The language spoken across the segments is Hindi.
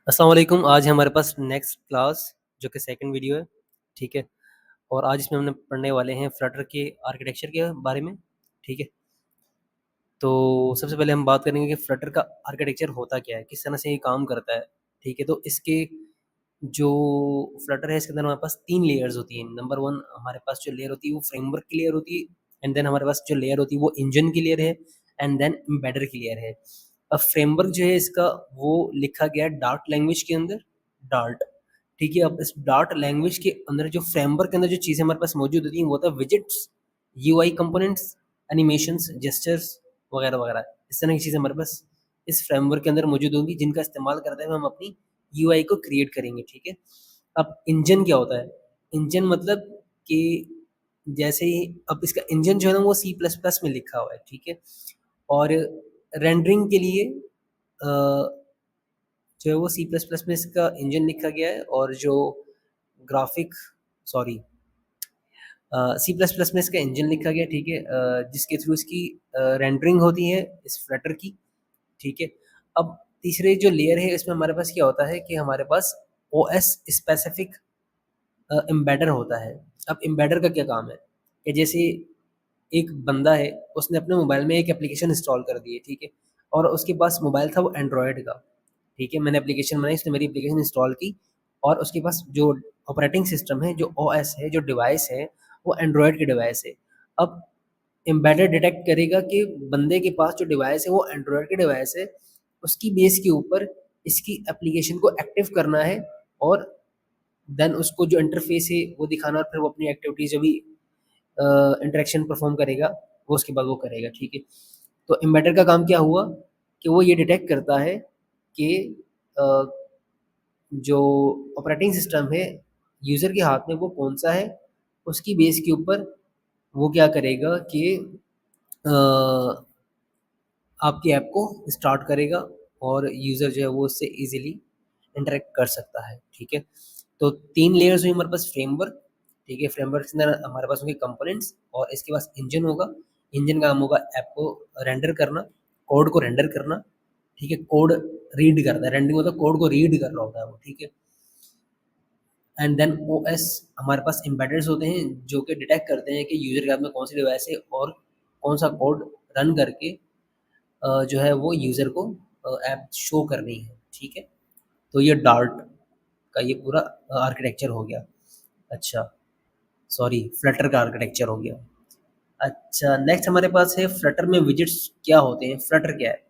अस्सलाम वालेकुम। आज हमारे पास नेक्स्ट क्लास जो कि सेकंड वीडियो है, ठीक है? और आज इसमें हमने पढ़ने वाले हैं फ्लटर के आर्किटेक्चर के बारे में, ठीक है? तो सबसे पहले हम बात करेंगे कि फ्लटर का आर्किटेक्चर होता क्या है, किस तरह से ये काम करता है, ठीक है? तो इसके जो फ्लटर है इसके अंदर हमारे पास 3 लेयर्स होती हैं। नंबर 1 हमारे पास जो लेयर होती है वो फ्रेमवर्क की लेयर होती है एंड देन हमारे पास जो लेयर होती है वो इंजन की लेयर है एंड देन एम्बेडर की लेयर है। अब फ्रेमवर्क जो है इसका वो लिखा गया है डार्ट लैंग्वेज के अंदर, डार्ट, ठीक है? अब इस डार्ट लैंग्वेज के अंदर जो फ्रेमवर्क के अंदर जो चीज़ें हमारे पास मौजूद होती हैं वो होता है widgets, UI components, animations, gestures वगैरह वगैरह। इस तरह की चीज़ें हमारे पास इस फ्रेमवर्क के अंदर मौजूद होंगी जिनका इस्तेमाल करते हुए हम अपनी यूआई को क्रिएट करेंगे, ठीक है? अब इंजन क्या होता है? इंजन मतलब कि जैसे ही अब इसका इंजन जो है ना वो सी प्लस प्लस में लिखा हुआ है, ठीक है? और रेंडरिंग के लिए जो है वो सी प्लस प्लस में इसका इंजन लिखा गया है और जो graphic sorry C plus plus में इसका इंजन लिखा गया है, ठीक है? जिसके थ्रू इसकी रेंडरिंग होती है इस फ्लटर की, ठीक है? अब तीसरे जो लेयर है इसमें हमारे पास क्या होता है कि हमारे पास ओएस स्पेसिफिक एम्बेडर होता है। अब एम्बेडर का क्या काम है कि जैसे एक बंदा है, उसने अपने मोबाइल में एक एप्लीकेशन इंस्टॉल कर दी है, ठीक है? और उसके पास मोबाइल था वो एंड्रॉयड का, ठीक है? मैंने एप्लीकेशन बनाई, उसने मेरी एप्लीकेशन इंस्टॉल की और उसके पास जो ऑपरेटिंग सिस्टम है, जो ओएस है, जो डिवाइस है, वो एंड्रॉयड की डिवाइस है। अब एम्बेडर डिटेक्ट करेगा कि बंदे के पास जो डिवाइस है वो एंड्रॉयड की डिवाइस है, उसकी बेस के ऊपर इसकी एप्लीकेशन को एक्टिव करना है और देन उसको जो इंटरफेस है वो दिखाना और फिर वो अपनी एक्टिविटीज जो भी इंटरेक्शन परफॉर्म करेगा वो उसके बाद वो करेगा, ठीक है? तो एम्बेडर का काम क्या हुआ कि वो ये डिटेक्ट करता है कि अ, जो ऑपरेटिंग सिस्टम है यूज़र के हाथ में वो कौन सा है, उसकी बेस के ऊपर वो क्या करेगा कि अ, आपकी ऐप को स्टार्ट करेगा और यूज़र जो है वो उससे ईज़िली इंटरैक्ट कर सकता है, ठीक है? तो 3 लेयर्स हुई हमारे पास फ्रेमवर्क, ठीक है? फ्रेमवर्क के अंदर हमारे पास होंगे कंपोनेंट्स और इसके पास इंजन होगा। इंजन का काम होगा ऐप को रेंडर करना, कोड को रेंडर करना, ठीक है? कोड रीड करना है, रेंडरिंग मतलब कोड को रीड कर रहा होता है वो, ठीक है? एंड देन ओएस हमारे पास एम्बेडर्स होते हैं जो कि डिटेक्ट करते हैं कि यूज़र के हाथ में कौन सी डिवाइस है और कौन सा कोड रन करके जो है वो यूज़र को ऐप शो करनी है, ठीक है? तो ये डार्ट का ये पूरा आर्किटेक्चर हो गया। अच्छा, सॉरी फ्लटर का आर्किटेक्चर हो गया। अच्छा, नेक्स्ट हमारे पास है फ्लटर में विजेट्स क्या होते हैं, फ्लटर क्या है?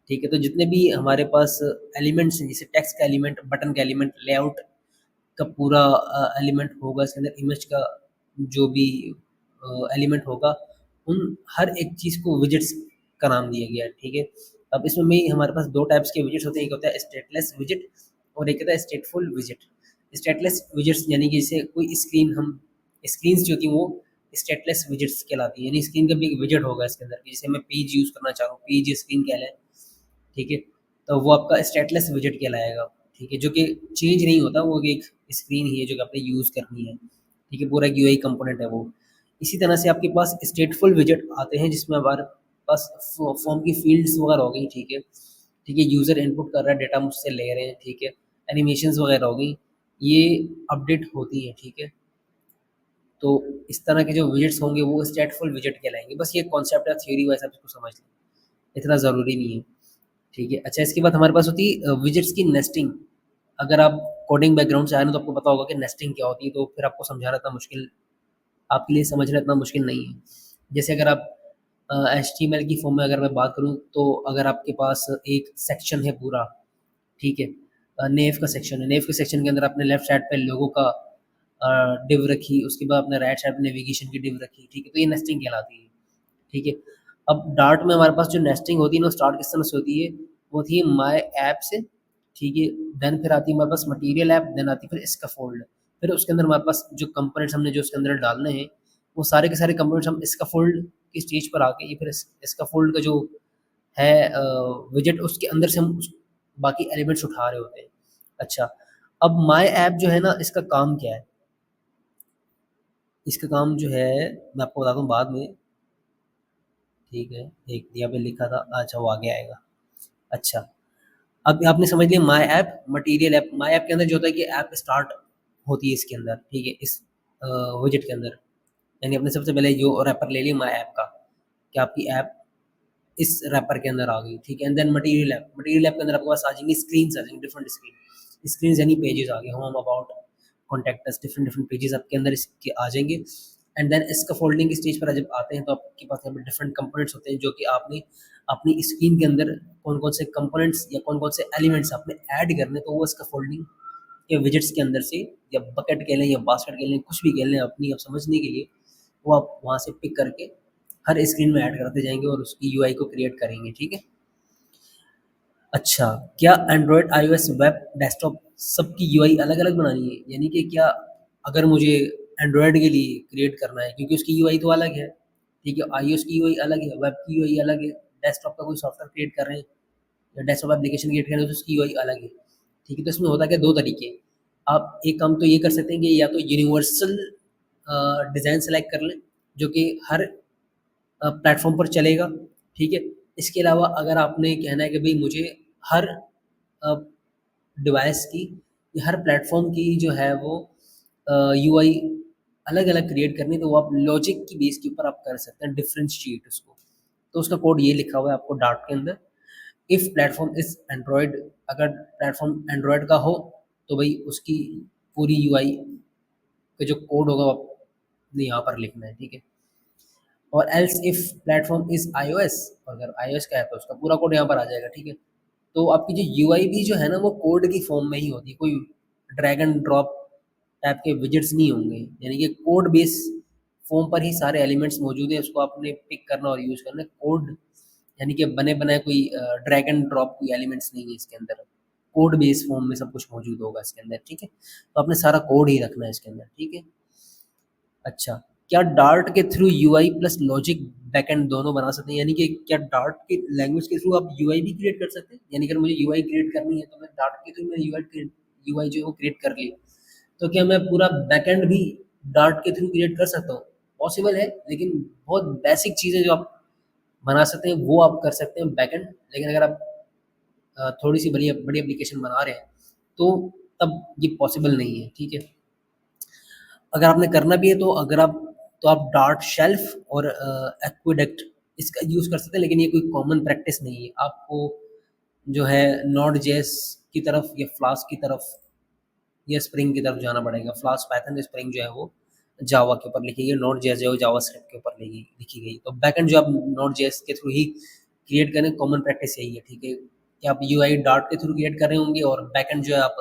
ठीक है, तो जितने भी हमारे पास एलिमेंट्स हैं जैसे टेक्स्ट का एलिमेंट, बटन का एलिमेंट, लेआउट का पूरा एलिमेंट होगा, इसके अंदर इमेज का जो भी एलिमेंट होगा, उन हर एक चीज़ को विजेट्स का नाम दिया गया है, ठीक है? अब इसमें भी हमारे पास 2 टाइप्स के विजेट्स होते हैं, एक होता है स्टेटलेस विजेट और एक होता है स्टेटफुल विजेट। स्टेटलेस विजेट्स यानी कि जैसे कोई स्क्रीन हम स्क्रीन्स जो होती हैं वो स्टेटलेस विजेट्स कहलाती हैं, यानी स्क्रीन का भी एक विजेट होगा इसके अंदर कि जैसे मैं पेज यूज़ करना चाह रहा हूँ, पेज स्क्रीन कह लें, ठीक है? तो वो आपका स्टेटलेस विजेट कहलाएगा, ठीक है? जो कि चेंज नहीं होता, वो एक स्क्रीन ही है जो कि आपने यूज़ करनी है, ठीक है? पूरा एक यूआई कंपोनेंट है वो। इसी तरह से आपके पास स्टेटफुल विजेट आते हैं जिसमें हमारे पास फॉर्म की फील्ड्स वगैरह हो गई, ठीक है? ठीक है? यूज़र इनपुट कर रहा है, डेटा मुझसे ले रहे हैं, ठीक है? एनिमेशंस वगैरह हो गई, ये अपडेट होती है, ठीक है? तो इस तरह के जो विजेट्स होंगे वो स्टेटफुल विजेट कहलाएँगे। बस ये कॉन्सेप्ट है, थ्योरी वाइज़ आप इसको समझ लें, इतना ज़रूरी नहीं है। ठीक है। अच्छा, इसके बाद हमारे पास होती है विजेट्स की नेस्टिंग। अगर आप कोडिंग बैकग्राउंड से आए हैं तो आपको पता होगा कि नेस्टिंग क्या होती है, तो फिर आपको समझाना इतना मुश्किल आपके लिए समझना इतना मुश्किल नहीं है। जैसे अगर आप एचटीएमएल की फॉर्म में अगर मैं बात करूँ तो अगर आपके पास एक सेक्शन है पूरा, ठीक है? नेव का सेक्शन है, नेव के सेक्शन के अंदर आपने लेफ्ट साइड पे लोगो का डिव रखी, उसके बाद आपने राइट साइड पे नेविगेशन की डिव रखी, ठीक है? तो ये नेस्टिंग कहलाती है। ठीक है। अब डार्ट में हमारे पास जो नेस्टिंग होती है ना स्टार्ट किस तरह से होती है, वो होती है माय ऐप से, ठीक है। देन फिर आती है हमारे पास मटेरियल ऐप, देन आती है फिर स्कैफोल्ड। फिर उसके अंदर हमारे पास जो कंपोनेंट्स हमने जो उसके अंदर डालने हैं वो सारे के सारे कंपोनेंट्स हम स्कैफोल्ड की स्टेज पर आके ये फिर स्कैफोल्ड का जो है विजेट उसके अंदर से हम बाकी एलिमेंट्स उठा रहे होते हैं। अच्छा, अब माय ऐप जो है ना इसका काम क्या है? इसका काम जो है मैं आपको बताता हूँ बाद में, ठीक है। एक यहाँ पे लिखा था, अच्छा वो आगे आएगा। अच्छा, अब आपने समझ लिया my app, material app. My app के अंदर जो होता है कि ऐप स्टार्ट होती है इसके अंदर, ठीक है, इस विजेट के अंदर। यानी आपने सबसे पहले जो रैपर ले लिया माय ऐप का, कि आपकी ऐप इस रैपर के अंदर आ गई, ठीक है। And then material app, material app के अंदर आपके पास आ जाएंगी स्क्रीन, आ जाएंगी डिफरेंट स्क्रीन, स्क्रीन यानी पेजेस आ गए, home, about, contact us, different different pages आपके अंदर इसके आ जाएंगे। एंड देन इसका फोल्डिंग की स्टेज पर जब आते हैं तो आपके पास यहाँ पे डिफरेंट कंपोनेंट्स होते हैं, जो कि आपने अपनी स्क्रीन के अंदर कौन कौन से कंपोनेंट्स या कौन कौन से एलिमेंट्स आपने ऐड करने, तो वो इसका फोल्डिंग या विजेट्स के अंदर से, या बकेट कह लें या बास्केट कह लें, कुछ भी कह लें, अपनी आप समझने के लिए, वो आप वहाँ से पिक करके हर स्क्रीन में ऐड करते जाएंगे और उसकी यूआई को क्रिएट करेंगे, ठीक है। अच्छा, क्या एंड्रॉयड, आईओएस, वेब, डेस्कटॉप सबकी यूआई अलग-अलग बनानी है? यानी कि क्या अगर मुझे एंड्रॉयड के लिए क्रिएट करना है, क्योंकि उसकी यूआई तो अलग है, ठीक है, आईओएस की यूआई अलग है, वेब की यूआई अलग है, डेस्कटॉप का कोई सॉफ्टवेयर क्रिएट कर रहे हैं या डेस्कटॉप एप्लीकेशन क्रिएट कर रहे हैं तो उसकी यूआई अलग है, ठीक है। तो इसमें होता क्या, दो तरीके। आप एक काम तो ये कर सकते हैं कि या तो यूनिवर्सल डिज़ाइन सेलेक्ट कर लें, जो कि हर प्लेटफॉर्म पर चलेगा, ठीक है। इसके अलावा अगर आपने कहना है कि भाई मुझे हर डिवाइस की या हर प्लेटफॉर्म की जो है वो यूआई अलग अलग क्रिएट करनी, तो वो आप लॉजिक की बेस के ऊपर आप कर सकते हैं, डिफ्रेंशिएट उसको। तो उसका कोड ये लिखा हुआ है आपको डार्ट के अंदर, इफ प्लेटफॉर्म इज एंड्रॉयड, अगर प्लेटफॉर्म एंड्रॉयड का हो तो भाई उसकी पूरी यूआई का जो कोड होगा वो आपने यहाँ पर लिखना है, ठीक है। और else if platform is iOS, अगर आईओएस का है तो उसका पूरा कोड यहाँ पर आ जाएगा, ठीक है। तो आपकी जो यूआई भी जो है ना वो कोड की फॉर्म में ही होती है, कोई ड्रैग एंड ड्रॉप टाइप के विजेट्स नहीं होंगे, यानी कि कोड बेस फॉर्म पर ही सारे एलिमेंट्स मौजूद हैं, उसको आपने पिक करना और यूज करना है। कोड यानी कि बने बनाए कोई ड्रैग एंड ड्रॉप कोई एलिमेंट्स नहीं है इसके अंदर, कोड बेस फॉर्म में सब कुछ मौजूद होगा इसके अंदर, ठीक है। तो आपने सारा कोड ही रखना है इसके अंदर, ठीक है। अच्छा, क्या डार्ट के through UI plus logic backend दोनों बना सकते हैं? यानी कि क्या डार्ट की लैंग्वेज के थ्रू आप यूआई भी क्रिएट कर सकते हैं? यानी अगर मुझे यूआई क्रिएट करनी है तो मैं डार्ट के थ्रू मैं यूआई जो है वो क्रिएट कर ली, तो क्या मैं पूरा बैकएंड भी डार्ट के थ्रू क्रिएट कर सकता हूँ? पॉसिबल है, लेकिन बहुत बेसिक चीज़ें जो आप बना सकते हैं वो आप कर सकते हैं बैकएंड। लेकिन अगर आप थोड़ी सी बड़ी बड़ी एप्लीकेशन बना रहे हैं तो तब ये पॉसिबल नहीं है, ठीक है। अगर आपने करना भी है तो अगर आप तो आप डार्ट शेल्फ और एक्वेडक्ट इसका यूज़ कर सकते हैं, लेकिन ये कोई कॉमन प्रैक्टिस नहीं है। आपको जो है नोड जेएस की तरफ या फ्लास्क की तरफ या स्प्रिंग की तरफ जाना पड़ेगा। फ्लास्क पाइथन, स्प्रिंग जो है वो जावा के ऊपर लिखी गई, नोड जेएस जो है जावा स्क्रिप्ट के ऊपर लिखी गई। तो बैकएंड जो आप नोड जेएस के थ्रू ही क्रिएट करें, कॉमन प्रैक्टिस यही है, ठीक है। कि आप यूआई डार्ट के थ्रू क्रिएट कर रहे होंगे और बैकएंड जो है आप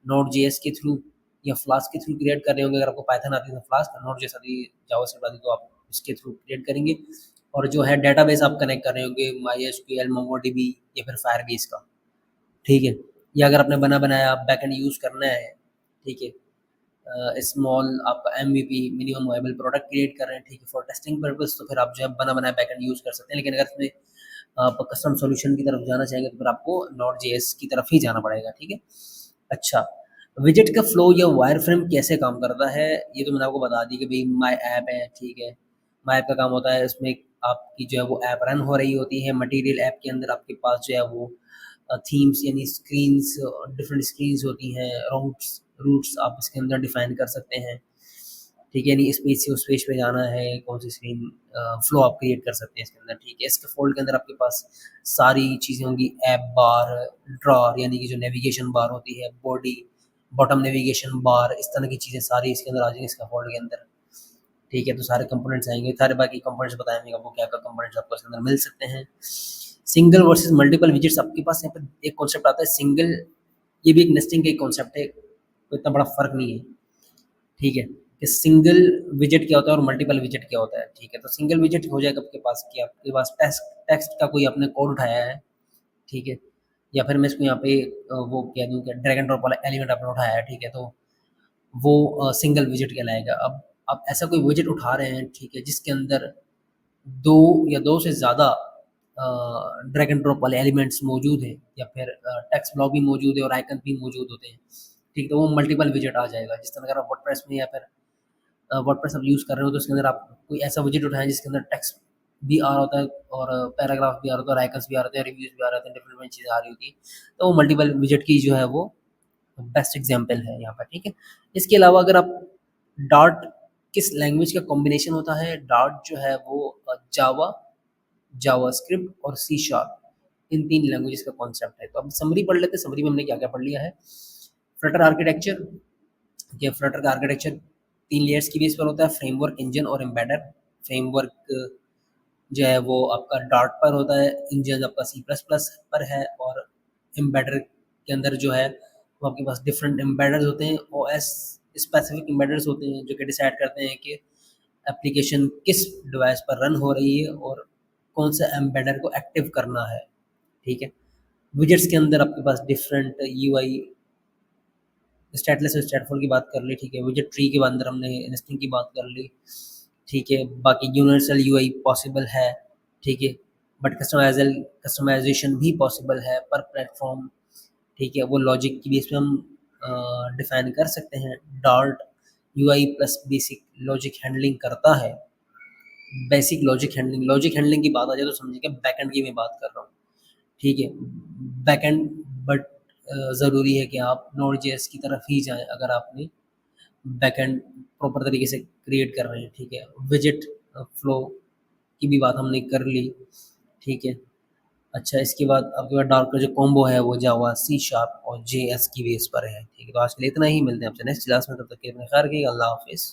नोड जेएस के थ्रू या फ्लास्क के थ्रू क्रिएट कर रहे होंगे। अगर आपको पाइथन आती है तो फ्लास्क, नोड जेएस आती है, जावा स्क्रिप्ट आती है तो आप इसके थ्रू क्रिएट करेंगे। और जो है डेटाबेस आप कनेक्ट कर रहे होंगे माईएसक्यूएल, मोंगोडीबी या फिर फायरबेस का, ठीक है। या अगर आपने बना बनाया बैकएंड यूज़ करना है, ठीक है, स्मॉल आपका MVP, minimum viable product create कर रहे हैं, ठीक है, फॉर टेस्टिंग पर्पस, तो फिर आप जो है बना बनाया बैकएंड यूज़ कर सकते हैं। लेकिन अगर इसमें आप कस्टम सॉल्यूशन की तरफ जाना चाहेंगे तो फिर आपको नोड जेएस की तरफ ही जाना पड़ेगा, ठीक है। अच्छा, विजेट का फ्लो या वायरफ्रेम कैसे काम करता है, ये तो मैंने आपको बता दी कि भाई माय ऐप है, ठीक है। माय ऐप का काम होता है, इसमें आपकी जो है वो ऐप रन हो रही होती है। मटीरियल ऐप के अंदर आपके पास जो है वो थीम्स यानी स्क्रीन्स, डिफरेंट स्क्रीन्स होती हैं, रूट्स रूट्स आप इसके अंदर डिफाइन कर सकते हैं, ठीक है। यानी इस पेज से उस पेज पे जाना है, कौन सी स्क्रीन फ्लो आप क्रिएट कर सकते हैं इसके अंदर, ठीक है। इसके फोल्ड के अंदर आपके पास सारी चीज़ें होंगी, ऐप बार, ड्रॉर यानी कि जो नेविगेशन बार होती है, बॉडी, बॉटम नेविगेशन बार, इस तरह की चीज़ें सारी इसके अंदर आ जाएंगी इसका फोल्ड के अंदर, ठीक है। तो सारे कंपोनेंट्स आएंगे, सारे बाकी कंपोनेंट्स बताएंगे आपको क्या क्या कंपोनेंट्स आपको इसके अंदर मिल सकते हैं। सिंगल वर्सेस मल्टीपल विजेट्स, आपके पास यहाँ पे एक कॉन्सेप्ट आता है सिंगल, ये भी एक नेस्टिंग का एक कॉन्सेप्ट है, कोई इतना बड़ा फर्क नहीं है, ठीक है। कि सिंगल विजेट क्या होता है और मल्टीपल विजेट क्या होता है, ठीक है। तो सिंगल विजेट हो जाएगा आपके पास कि आपके पास टेक्स्ट टेक्स्ट का कोई आपने कोड उठाया है, ठीक है। या फिर मैं इसको यहाँ पे वो कह दूँ कि ड्रैग एंड ड्रॉप वाला एलिमेंट आपने उठाया है, ठीक है, तो वो सिंगल विजेट कहलाएगा। अब आप ऐसा कोई विजेट उठा रहे हैं, ठीक है, जिसके अंदर दो या दो से ज़्यादा ड्रैग एंड ड्रॉप वाले एलिमेंट्स मौजूद हैं, या फिर टेक्स्ट ब्लॉक भी मौजूद है और आइकन भी मौजूद होते हैं, ठीक, तो वो मल्टीपल विजेट आ जाएगा। जिस तरह अगर आप वर्डप्रेस में या फिर वर्डप्रेस आप यूज़ कर रहे हो तो उसके अंदर आप कोई ऐसा विजेट उठाएं जिसके अंदर टेक्स्ट भी आ रहा होता है और पैराग्राफ भी आ रहा होता है और आइकन्स भी आ रहे हैं, रिव्यूज़ भी आ रहे हैं, डिफरेंट चीज़ें आ रही होती हैं। तो वो मल्टीपल विजेट की जो है वो बेस्ट एग्जांपल है यहाँ पर, ठीक है। इसके अलावा अगर आप डार्ट किस लैंग्वेज का कॉम्बिनेशन होता है, डार्ट जो है वो जावा, जावास्क्रिप्ट और सी शार्प, इन 3 लैंग्वेजेस का कॉन्सेप्ट है। तो अब समरी पढ़ लेते हैं, समरी में हमने क्या-क्या पढ़ लिया है। फ्लटर आर्किटेक्चर, ये फ्लटर का आर्किटेक्चर 3 लेयर्स की बेस पर होता है, फ्रेमवर्क, इंजन और एम्बेडर। फ्रेमवर्क जो है वो आपका डार्ट पर होता है, इंजन आपका सी प्लस प्लस पर है और एम्बेडर के अंदर जो है वो आपके पास डिफरेंट एम्बेडर्स होते हैं, ओएस स्पेसिफिक एम्बेडर्स होते हैं जो कि डिसाइड करते हैं कि एप्लीकेशन किस डिवाइस पर रन हो रही है और कौन सा एम्बेडर को एक्टिव करना है, ठीक है। विजेट्स के अंदर आपके पास डिफरेंट यूआई, स्टेटलेस और स्टेटफुल की बात कर ली, ठीक है। विजेट ट्री के अंदर हमने इंस्टिंग की बात कर ली, ठीक है। बाकी यूनिवर्सल यूआई पॉसिबल है, ठीक है, बट कस्टमाइजेशन भी पॉसिबल है पर प्लेटफॉर्म, ठीक है। वो लॉजिक की बेस पे हम डिफाइन कर सकते हैं। Dart UI plus basic logic handling करता है। बेसिक लॉजिक हैंडलिंग की बात आ जाए तो समझिए बैकएंड की मैं बात कर रहा हूँ, ठीक है। बैकएंड बट ज़रूरी है कि आप नोड जेएस की तरफ ही जाएं अगर आपने बैकएंड प्रॉपर तरीके से क्रिएट कर रहे हैं, ठीक है। विजेट फ्लो की भी बात हमने कर ली, ठीक है। अच्छा, इसके बाद आपके पास डार्क का जो कॉम्बो है वो जावा, सी शार्प और जेएस की बेस पर है, ठीक है। तो आज के लिए इतना ही, मिलते हैं आपसे नेक्स्ट क्लास में, तब तक के लिए अपना ख्याल रखिएगा। अल्लाह हाफिज़।